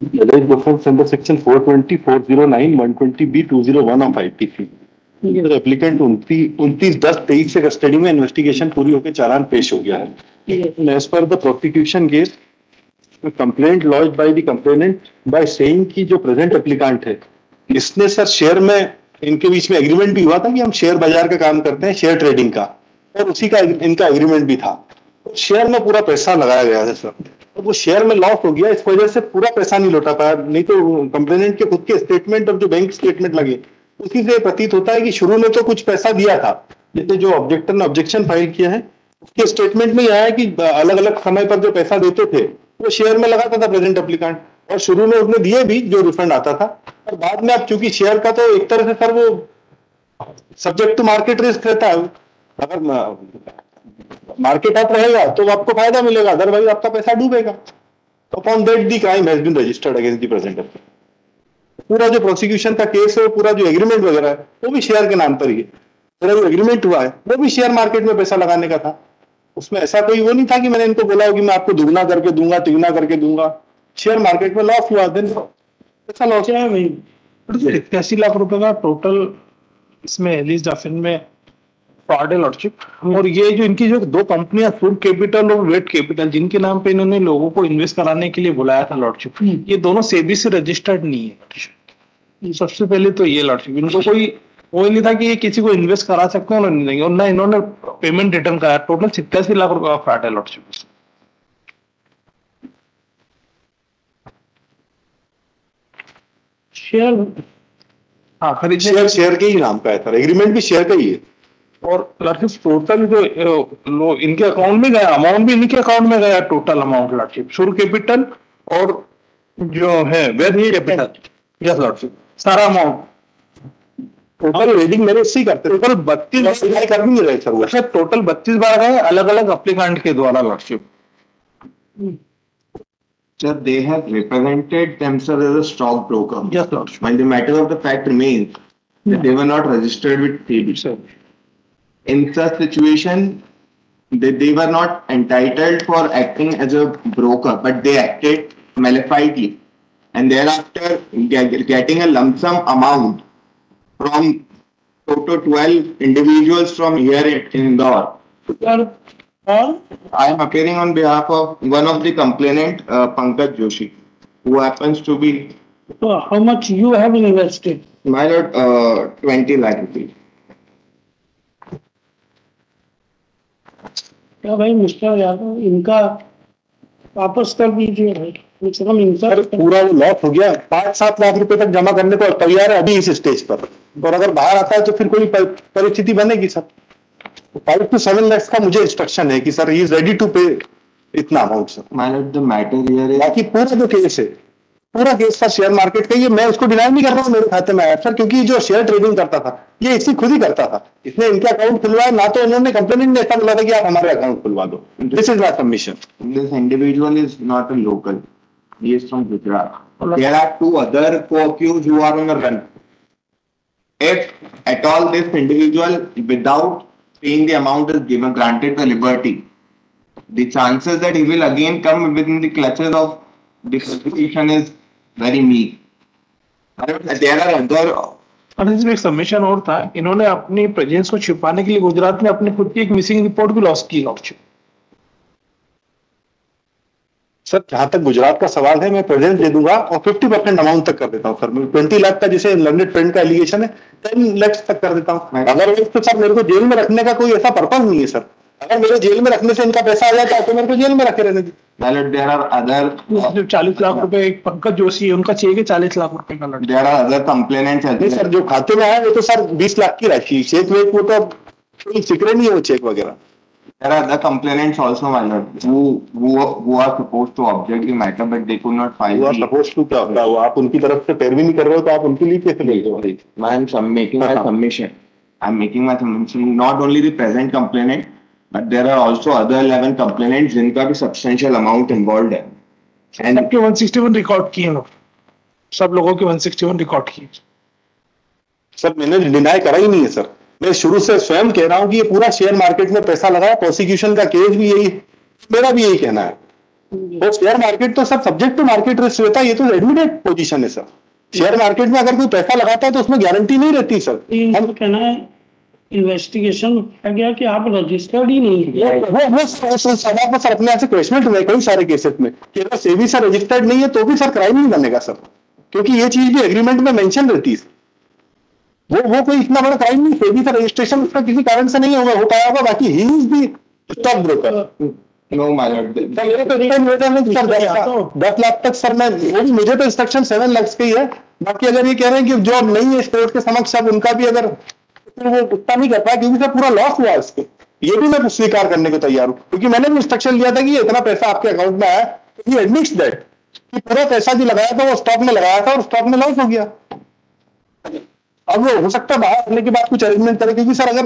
alleged offense under section 420, 409, 120B, 201 of IPC. Applicant 29/10/23 से custody में investigation पूरी होकर चालान पेश हो गया है। As per the prosecution case complaint launch by the complainant by saying कि जो प्रेजेंट एप्लीकेंट है इसने सर शेयर में इनके बीच में एग्रीमेंट भी हुआ था कि हम शेयर बाजार का काम करते हैं, शेयर ट्रेडिंग का, और उसी का इनका एग्रीमेंट भी था। शेयर में पूरा पैसा लगाया गया है सर, और वो शेयर में लॉस हो गया, इस वजह से पूरा पैसा नहीं लौटा पाया। नहीं तो कंप्लेनेंट के खुद के स्टेटमेंट और जो बैंक स्टेटमेंट लगे उसी से प्रतीत होता है कि शुरू में तो कुछ पैसा दिया था, जैसे जो ऑब्जेक्टर ने ऑब्जेक्शन फाइल किया है उसके स्टेटमेंट में आया है कि अलग अलग समय पर जो पैसा देते थे वो शेयर में लगाता था प्रेजेंट एप्लीकेंट, और शुरू में उसने दिए भी जो रिफंड आता था, और बाद में अब चूंकि शेयर का तो एक तरह से सर वो सब्जेक्ट टू मार्केट रिस्क रहता है, अगर मार्केट अप रहेगा तो आपको फायदा मिलेगा, अदरवाइज आपका पैसा डूबेगा। तो upon that the crime has been registered against the present. पूरा जो प्रोसिक्यूशन का केस है, पूरा जो एग्रीमेंट वगैरह है वो भी शेयर के नाम पर ही है। पूरा जो एग्रीमेंट हुआ है वो भी शेयर मार्केट में पैसा लगाने का था। उसमें ऐसा कोई वो नहीं था कि मैंने इनको बोला हो कि मैं आपको दुगना करके दूंगा, तिगुना करके दूंगा। शेयर मार्केट में लॉस हुआ, दिन पैसा लॉस क्या है भाई, 81 लाख रुपए का टोटल इसमें एलिस डफिन में फ्रॉड है लॉर्डशिप। और ये जो इनकी जो दो कंपनियां फूड कैपिटल और वेट कैपिटल जिनके नाम पे इन्होंने लोगों को इन्वेस्ट कराने के लिए बुलाया था लॉर्डशिप, ये दोनों सेबी से रजिस्टर्ड नहीं है। सबसे पहले तो ये लॉर्डशिप, इनको कोई वो नहीं था कि ये किसी को इन्वेस्ट करा सकते हैं, उन्होंने नहीं देंगे, और ना इन्होंने पेमेंट रिटर्न करा। टोटल 87 लाख रुपए का फ्रॉड है लॉर्डशिप। शेयर, हाँ खरीद शेयर के ही नाम का है सर, एग्रीमेंट भी शेयर का ही है। और लॉर्डशिप टोटल जो इनके अकाउंट में गया अमाउंट भी इनके अकाउंट में गया, टोटल अमाउंट लॉर्डशिप, शुरू कैपिटल और जो है वेद कैपिटल, यस लॉर्डशिप, सारा अमाउंट टोटल रीडिंग मेरे इससे ही करते थे, टोटल 32 कर भी नहीं रहे सर, टोटल 32 बार गए अलग अलग अप्लीकेंट के द्वारा lordship. Sir, they have represented themselves as a stockbroker. Yes, Lord. When the matter of the fact remains that they were not registered with SEBI. Sir. In such situation, they were not entitled for acting as a broker, but they acted malefiantly, and thereafter getting a lump sum amount from total 12 individuals from here in Indore. I am appearing on behalf of one of the complainant, Pankaj Joshi, who happens to be. So how much you have invested? My lord, 20 lakh rupees. क्या भाई mister Yadav, इनका वापस कर दीजिए भाई, कम से कम इनका पूरा वो लॉस हो गया। 5-7 लाख रुपए तक जमा करने को तैयार है अभी इस स्टेज पर, और अगर बाहर आता है तो फिर कोई परिस्थिति बनेगी सर। 5 to 7 lakhs का मुझे इंस्ट्रक्शन है कि sir he is ready to pay इतना amount sir. My lord, the matter here is. बाकी पूरा जो केस है, पूरा केस सर शेयर मार्केट का, ये मैं उसको डिनाई नहीं कर रहा हूँ मेरे खाते में आया सर, क्योंकि जो शेयर ट्रेडिंग करता था ये इसी खुद ही करता था। इसने इनके अकाउंट खुलवाया ना, तो उन्होंने कंप्लेंट में ऐसा बोला था कि आप हमारे अकाउंट खुलवा दो। This is my submission. This individual is not a local. He is from Gujarat. There are 2 other co-accused who are on the run. If at all this individual, without paying the amount, is given granted the liberty, the chances that he will again come within the clutches of the prosecution is very meek. There are other. और इसमें एक submission और था, इन्होंने अपनी presence को छिपाने के लिए गुजरात में अपनी खुद की एक मिसिंग रिपोर्ट भी लॉस की लॉर्डशिप। सर जहां तक गुजरात का सवाल है, मैं प्रेजेंट दे दूंगा और 50% अमाउंट तक कर देता हूँ सर। 20 लाख का जिसे लर्नेड फ्रेंड का एलिगेशन है, 10 लाख तक कर देता हूँ। अगर तो सर मेरे को जेल में रखने का कोई ऐसा पर्पज नहीं है सर। अगर मेरे जेल में रखने से इनका पैसा आ जाता है तो मेरे को जेल में रखे रहने दी। There are other 40 लाख रुपए एक पंकज जोशी उनका चाहिए 40 लाख रुपए का lordship. there are other complainants as नहीं well. सर, जो खाते में आया वो तो सर 20 लाख की राशि, चेक वेक वो तो कोई सीक्रेट नहीं है वो चेक वगैरह। There are other complainants also, my lord, who are supposed to object the matter, but they could not file. वो सपोज टू क्या होता है, वो आप उनकी तरफ से पैरवी नहीं कर रहे हो तो आप उनके लिए कैसे बोलते हो? I am making my submission. I am making my submission. Not only the present complainant, but there are also other 11 complainants जिनका भी substantial amount involved है. And सबके 161 रिकॉर्ड किए लोग, सब लोगों के 161 रिकॉर्ड किए। सर मैंने डिनाई करा ही नहीं है सर, मैं शुरू से स्वयं कह रहा हूं कि ये पूरा शेयर मार्केट में पैसा लगाया। प्रोसिक्यूशन का केस भी यही, मेरा भी यही कहना है। और शेयर मार्केट तो सब सब्जेक्ट टू मार्केट रिस्क रहता है, ये तो एडमिटेड पोजीशन है सर। शेयर मार्केट में अगर कोई पैसा लगाता है तो उसमें गारंटी नहीं रहती सर। हम कहना है इन्वेस्टिगेशन किया गया कि आप रजिस्टर्ड ही नहीं है। वो सवाल पर सर अपने आप से क्वेश्चन हुए कई सारे केसेस में कि अगर सेबी सर रजिस्टर्ड नहीं है तो भी सर क्राइम नहीं बनेगा सर, क्योंकि ये चीज भी एग्रीमेंट में मेंशन रहती है। वो कोई इतना बड़ा क्राइम नहीं, सेबी सर रजिस्ट्रेशन उसका किसी कारण से नहीं हो पाया होगा, बाकी he is the stock broker. No my lord, sir मेरे को इतना निवेदन है कि सर 10 लाख तक सर मैं, वो भी मुझे तो इंस्ट्रक्शन 7 लाख की है, बाकी अगर ये कह रहे हैं कि जो अब नहीं है कोर्ट के समक्ष अब उनका भी अगर फिर वो उतना नहीं कर पाया क्योंकि सर पूरा लॉस हुआ इसके, ये भी मैं स्वीकार करने को तैयार हूँ, क्योंकि मैंने भी इंस्ट्रक्शन लिया था कि ये इतना पैसा आपके अकाउंट में आया, तो ही एडमिट्स दैट कि पूरा पैसा जो लगाया था वो स्टॉक में लगाया था और स्टॉक में लॉस हो गया। अब वो हो सकता है बाहर आने के बाद कुछ अरेंजमेंट करें, क्योंकि सर अगर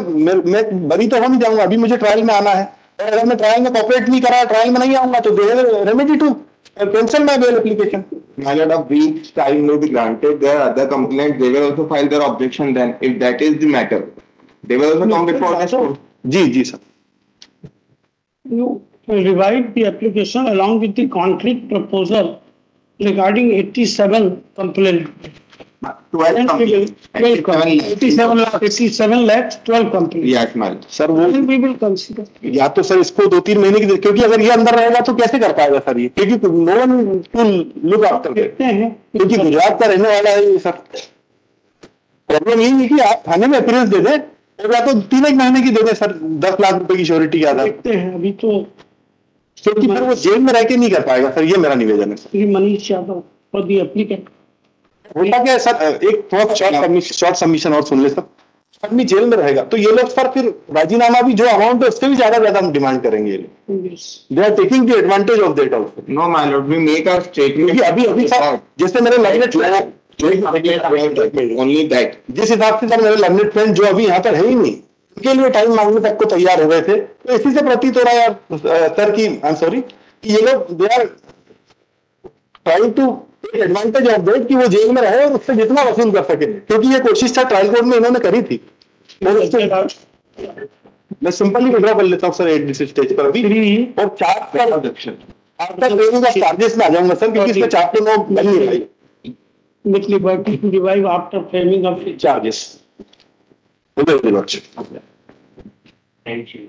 मैं बरी तो हो नहीं जाऊंगा, अभी मुझे ट्रायल में आना है, और अगर मैं ट्रायल में कॉपरेट नहीं करा, ट्रायल में नहीं आऊंगा तो the remedy to cancel my bail application. my lord, of weeks time may be granted. There are other complaints. They will also file their objection. Then, if that is the matter, they will also come before the court. जी sir. You revive the application along with the concrete proposal regarding 87 complaint. 12 And we will- complaints. 87 lakhs, 12 complaints. Yes, my lord. Sir वो And we will consider. या तो sir इसको 2-3 महीने की, क्योंकि अगर ये अंदर रहेगा तो कैसे कर पाएगा सर ये, क्योंकि no one to look after, देखते हैं क्योंकि गुजरात का रहने वाला है ये सर। प्रॉब्लम यही है कि आप थाने में अपीयरेंस दे दें और या तो 3 महीने की दे दें सर, 10 लाख रुपए की श्योरिटी के आधार, देखते हैं अभी तो क्योंकि फिर वो जेल में रह के नहीं कर पाएगा सर, ये मेरा निवेदन है sir. Shri Manish Yadav for the applicant. होता क्या है सर, एक थोड़ा शॉर्ट सबमिशन और सुन ले सर, आदमी जेल में रहेगा तो ये लोग सर फिर राजीनामा भी जो अमाउंट है उससे भी ज्यादा डिमांड करेंगे ये लोग। They are taking the advantage of that also. No, my lord. We make a statement. क्योंकि अभी सर जैसे मेरे लैमिनेट Only that. जिस हिसाब से सर मेरे लैमिनेट फ्रेंड जो अभी यहाँ पर है ही नहीं, उनके लिए टाइम मांगने तक को तैयार हो रहे थे, तो इसी से प्रतीत हो रहा है यार सर की, आई एम सॉरी, कि ये लोग they are trying to take advantage of that कि वो जेल में रहे और उससे जितना वसूल कर सके, क्योंकि ये कोशिश था ट्रायल कोर्ट में इन्होंने करी थी। मैं सिंपली विड्रॉ कर लेता हूँ सर एट दिस स्टेज पर अभी, और चार्ज का आफ्टर पेइंग ऑफ चार्जेस में आ जाऊंगा सर, क्योंकि इसमें चार्ज नो मिल नहीं रही With liberty to revive after framing of it. Charges. Thank you.